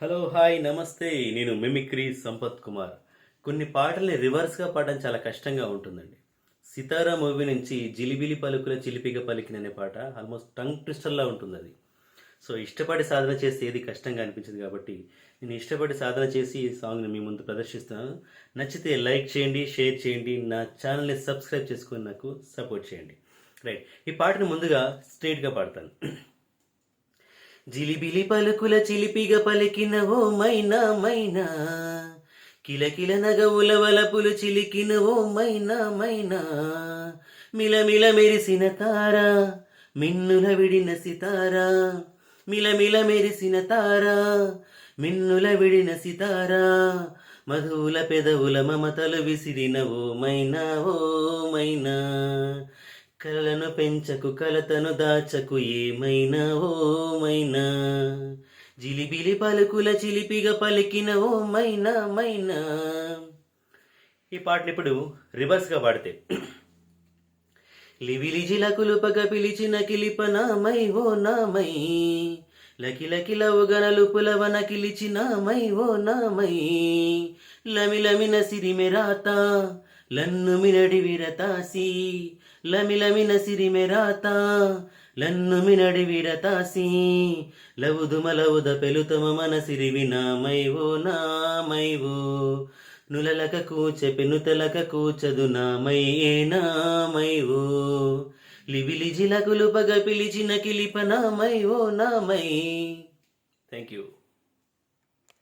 Hello hi నమస్తే. నేను mimicry Sampath Kumar. కొన్ని పాటల్ని రివర్స్గా పాడడం చాలా కష్టంగా ఉంటుందండి. సితారా మూవీ నుంచి జిలిబిలి పలుకుల చిలిపిగా పలికిన అనే పాట ఆల్మోస్ట్ టంగ్ ట్విస్టర్లా ఉంటుంది అది. సో ఇష్టపడి సాధన చేస్తే ఏది కష్టంగా అనిపించదు కాబట్టి నేను ఇష్టపడి సాధన చేసి ఈ సాంగ్ని మీ ముందు ప్రదర్శిస్తున్నాను. నచ్చితే లైక్ చేయండి, షేర్ చేయండి, నా ఛానల్ని సబ్స్క్రైబ్ చేసుకొని నాకు సపోర్ట్ చేయండి. రైట్, ఈ పాటను ముందుగా స్ట్రైట్గా పాడతాను. జిలిబిలి పలుకుల చిలిపిగ పలికిన ఓ మైనా మైనా, కిలకిల నగవుల వలపులు చిలికిన ఓ మైనా మైనా, మిలమిల మెరిసిన తారా, మిన్నుల విడిన సితారా, మిలమిల మెరిసిన తారా, మిన్నుల విడిన సితారా, మధువుల పెదవుల మమతలు విసిరిన ఓ మైనా ఓ మైనా, కలలను పెంచకు కలతను దాచకు ఏమైనా ఓ మైనా, జిలిబిలి పలుకుల చిలిపిగా పలికిన ఓ మైనా మైనా. ఈ పాటను ఇప్పుడు రివర్స్గా పాడితే లివిలి జిలకులుపగ పిలిచిన కిలిప నామై ఓ నామై, లకిలకిలవుగనలు పులవన కిలిచి నామై ఓ నామై, లమిలమిన సిరిమెరాత లన్ను మినడి విరతాసి, లమిలమిన సిరిమెరాత లన్ను మినడి విరతాసి, లవుదుమలవుద పెలుతమ మన సిరివి నామై ఓ నామై ఓ, నులలక కూచె పెనుతలక కూచదు నామై ఏ నామై ఓ, లివిలి జిలకులు పగ పిలిచిన కిలిప నామై ఓ నామై. Thank you.